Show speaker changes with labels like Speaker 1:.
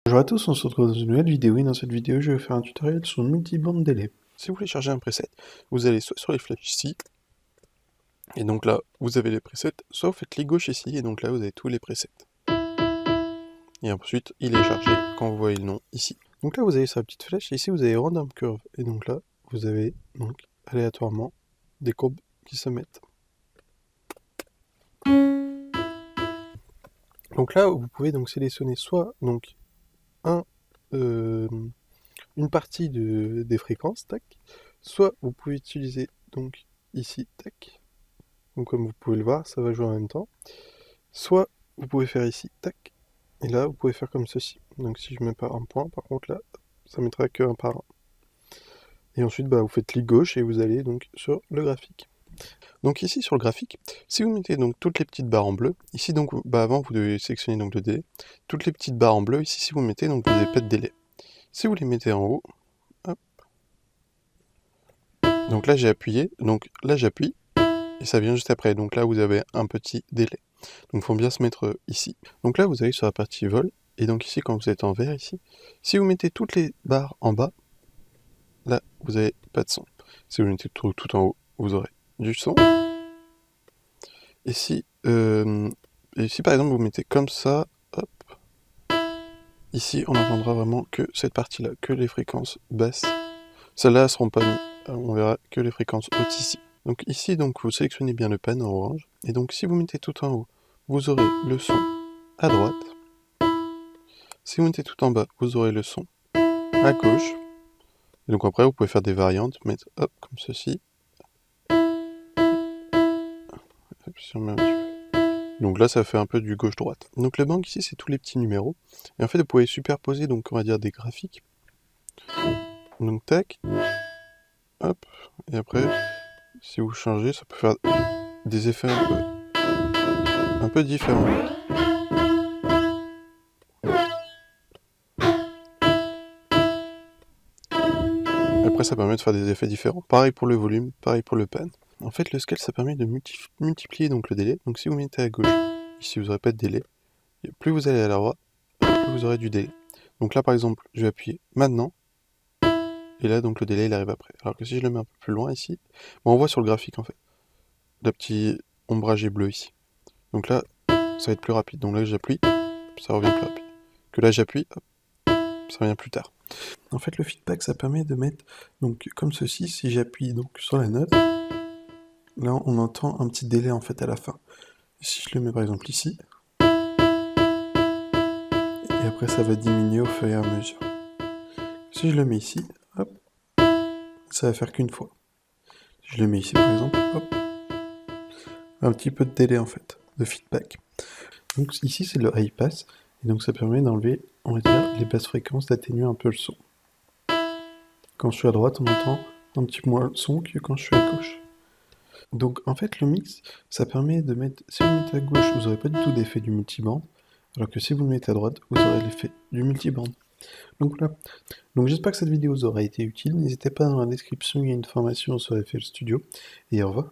Speaker 1: Bonjour à tous, on se retrouve dans une nouvelle vidéo et dans cette vidéo je vais faire un tutoriel sur le multiband délai. Si vous voulez charger un preset, vous allez soit sur les flèches ici, et donc là vous avez les presets, soit vous faites clic gauche ici, et donc là vous avez tous les presets. Et ensuite il est chargé quand vous voyez le nom ici. Donc là vous avez sur la petite flèche, et ici vous avez Random Curve, et donc là vous avez donc aléatoirement des courbes qui se mettent. Donc là vous pouvez donc sélectionner soit donc une partie des fréquences, tac, soit vous pouvez utiliser donc ici, tac, donc comme vous pouvez le voir, ça va jouer en même temps, soit vous pouvez faire ici, tac, et là vous pouvez faire comme ceci. Donc si je mets pas un point, par contre là, ça mettra que un par un. Et ensuite vous faites clic gauche et vous allez donc sur le graphique. Donc ici sur le graphique, si vous mettez donc toutes les petites barres en bleu, ici donc avant vous devez sélectionner donc le délai, toutes les petites barres en bleu, ici si vous mettez donc vous n'avez pas de délai. Si vous les mettez en haut, hop, donc là j'ai appuyé, donc là j'appuie, et ça vient juste après, donc là vous avez un petit délai. Donc il faut bien se mettre ici. Donc là vous allez sur la partie vol, et donc ici quand vous êtes en vert ici, si vous mettez toutes les barres en bas, là vous n'avez pas de son. Si vous mettez tout en haut, vous aurez du son. Et si par exemple vous mettez comme ça, hop, ici on n'entendra vraiment que cette partie-là, que les fréquences basses. Celles-là ne seront pas mises, on verra que les fréquences hautes ici. Donc ici donc vous sélectionnez bien le pan en orange, et donc si vous mettez tout en haut, vous aurez le son à droite. Si vous mettez tout en bas, vous aurez le son à gauche. Et donc après vous pouvez faire des variantes, mettre hop comme ceci. Donc là ça fait un peu du gauche-droite. Donc le banc ici c'est tous les petits numéros. Et en fait vous pouvez superposer donc on va dire des graphiques. Donc tac, hop, et après si vous changez ça peut faire des effets un peu différents. Après ça permet de faire des effets différents. Pareil pour le volume, pareil pour le pan. En fait le scale ça permet de multiplier donc le délai. Donc si vous mettez à gauche, ici vous n'aurez pas de délai. Et plus vous allez à la droite, plus vous aurez du délai. Donc là par exemple je vais appuyer maintenant. Et là donc le délai il arrive après. Alors que si je le mets un peu plus loin ici, on voit sur le graphique en fait. Le petit ombragé bleu ici. Donc là ça va être plus rapide. Donc là j'appuie, ça revient plus rapide. Que là j'appuie, hop, ça revient plus tard. En fait le feedback ça permet de mettre donc comme ceci, si j'appuie donc sur la note, là on entend un petit délai en fait à la fin. Et si je le mets par exemple ici, et après ça va diminuer au fur et à mesure. Si je le mets ici, hop, ça va faire qu'une fois. Si je le mets ici par exemple, hop, un petit peu de délai en fait, de feedback. Donc ici c'est le high pass, et donc ça permet d'enlever, on va dire, les basses fréquences, d'atténuer un peu le son. Quand je suis à droite, on entend un petit peu moins le son que quand je suis à gauche. Donc en fait le mix, ça permet de mettre, si vous mettez à gauche, vous n'aurez pas du tout d'effet du multiband, alors que si vous le mettez à droite, vous aurez l'effet du multiband. Donc voilà. Donc j'espère que cette vidéo vous aura été utile, n'hésitez pas dans la description, il y a une formation sur FL Studio, et au revoir.